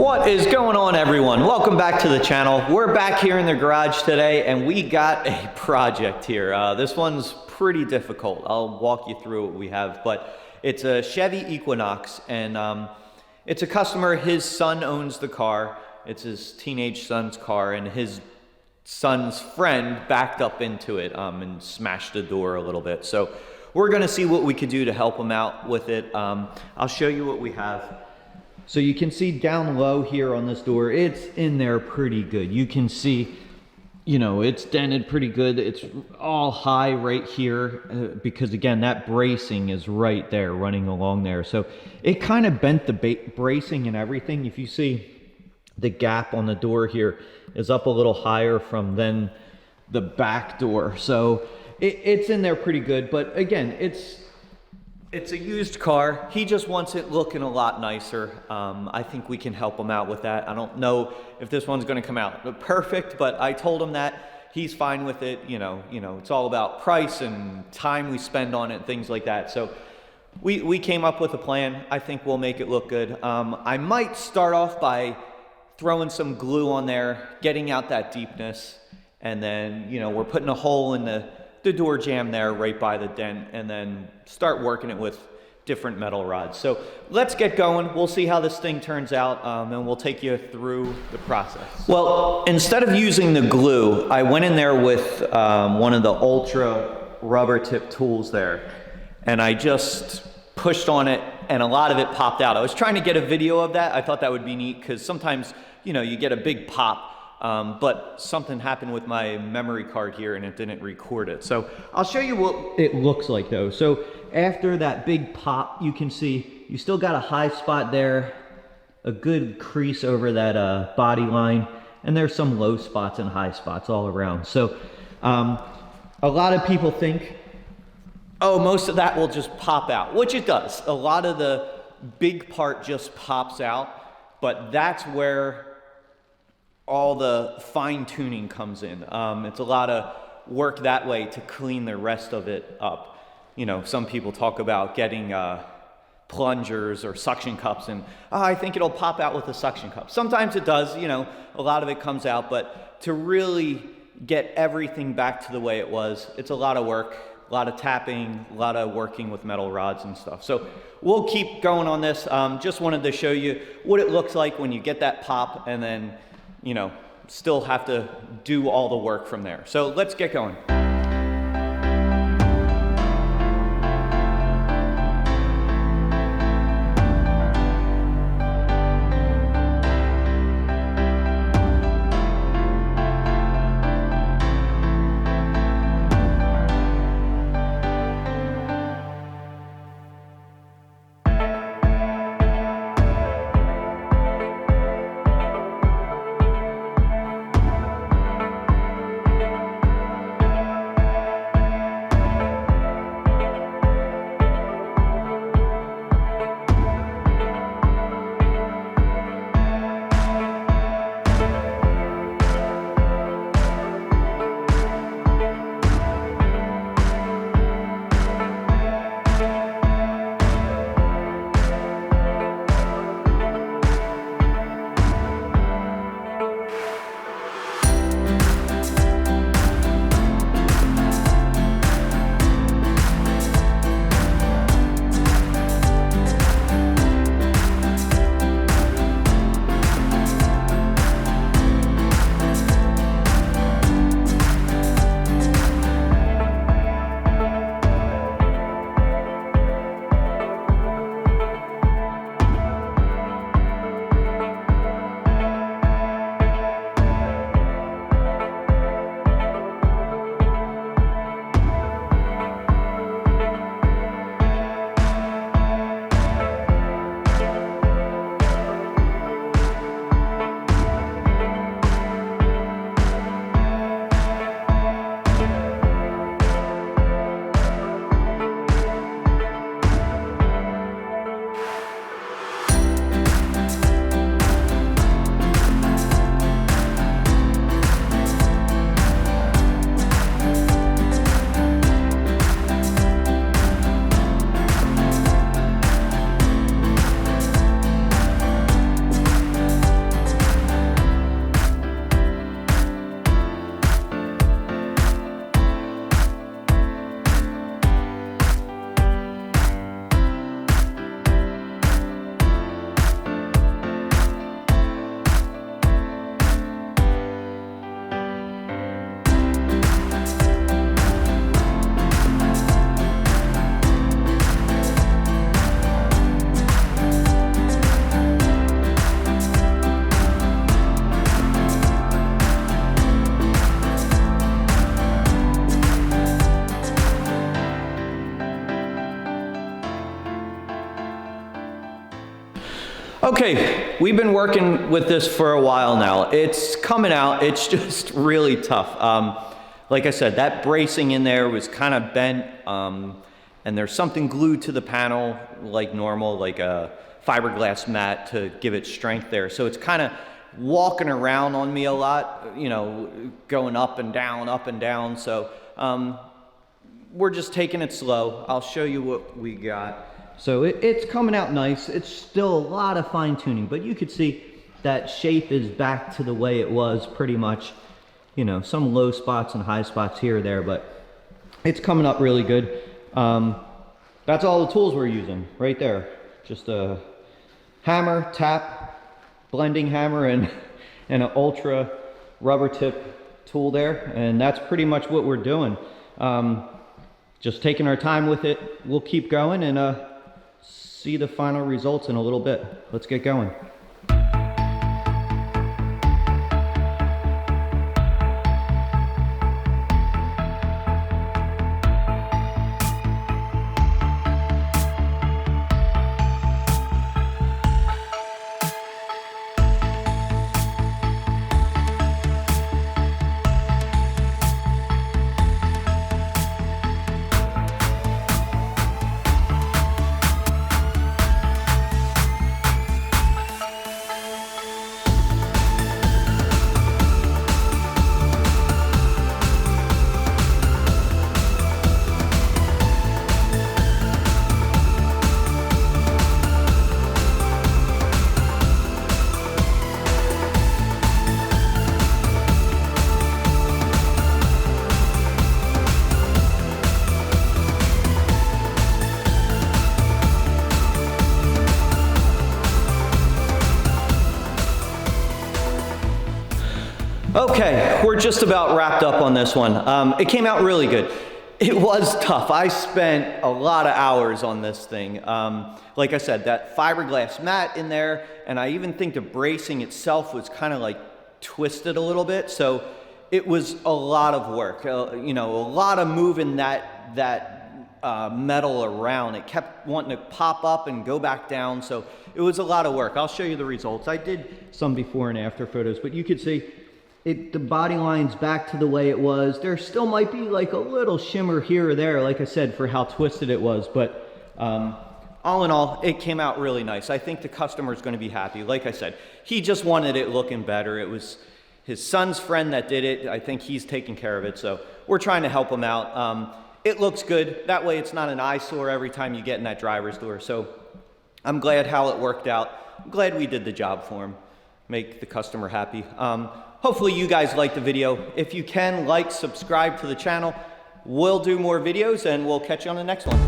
What is going on, everyone? Welcome back to the channel. We're back here in the garage today and we got a project here. This one's pretty difficult. I'll walk you through what we have, but it's a Chevy Equinox and it's a customer. His son owns the car. It's his teenage son's car and his son's friend backed up into it and smashed the door a little bit. So we're gonna see what we could do to help him out with it. I'll show you what we have. So you can see down low here on this door, it's in there pretty good. You can see, you know, it's dented pretty good. It's all high right here because again, that bracing is right there running along there. So it kind of bent the bracing and everything. If you see the gap on the door here is up a little higher from then the back door. So it's in there pretty good, but again, it's a used car. He just wants it looking a lot nicer. I think we can help him out with that. I don't know if this one's gonna come out perfect, but I told him that he's fine with it. You know, it's all about price and time we spend on it, things like that. So we came up with a plan. I think we'll make it look good. I might start off by throwing some glue on there, getting out that deepness, and then, you know, we're putting a hole in the door jamb there right by the dent and then start working it with different metal rods. So let's get going. We'll see how this thing turns out and we'll take you through the process. Well, instead of using the glue, I went in there with one of the ultra rubber tip tools there and I just pushed on it and a lot of it popped out. I was trying to get a video of that. I thought that would be neat because sometimes, you know, you get a big pop. But something happened with my memory card here and it didn't record it. So I'll show you what it looks like though. So after that big pop, you can see you still got a high spot there, a good crease over that body line, and there's some low spots and high spots all around. So a lot of people think, oh, most of that will just pop out, which it does. A lot of the big part just pops out, but that's where all the fine tuning comes in. It's a lot of work that way to clean the rest of it up. You know, some people talk about getting plungers or suction cups and I think it'll pop out with a suction cup. Sometimes it does, you know, a lot of it comes out, but to really get everything back to the way it was, it's a lot of work, a lot of tapping, a lot of working with metal rods and stuff. So we'll keep going on this. Just wanted to show you what it looks like when you get that pop and then, you know, still have to do all the work from there. So let's get going. Okay, we've been working with this for a while now. It's coming out, it's just really tough. Like I said, that bracing in there was kind of bent, and there's something glued to the panel like normal, like a fiberglass mat to give it strength there. So it's kind of walking around on me a lot, you know, going up and down. So we're just taking it slow. I'll show you what we got. So it's coming out nice. It's still a lot of fine tuning, but you could see that shape is back to the way it was pretty much. You know, some low spots and high spots here or there, but it's coming up really good. That's all the tools we're using right there. Just a hammer, tap, blending hammer, and an ultra rubber tip tool there. And that's pretty much what we're doing. Just taking our time with it. We'll keep going and see the final results in a little bit. Let's get going. Okay, we're just about wrapped up on this one. It came out really good. It was tough. I spent a lot of hours on this thing. Like I said, that fiberglass mat in there, and I even think the bracing itself was kind of like twisted a little bit. So it was a lot of work. You know, a lot of moving that metal around. It kept wanting to pop up and go back down. So it was a lot of work. I'll show you the results. I did some before and after photos, but you could see the body line's back to the way it was. There still might be like a little shimmer here or there, like I said, for how twisted it was, but all in all, it came out really nice. I think the customer's gonna be happy. Like I said, he just wanted it looking better. It was his son's friend that did it. I think he's taking care of it, so we're trying to help him out. It looks good. That way it's not an eyesore every time you get in that driver's door, so I'm glad how it worked out. I'm glad we did the job for him, make the customer happy. Hopefully you guys liked the video. If you can, like, subscribe to the channel. We'll do more videos and we'll catch you on the next one.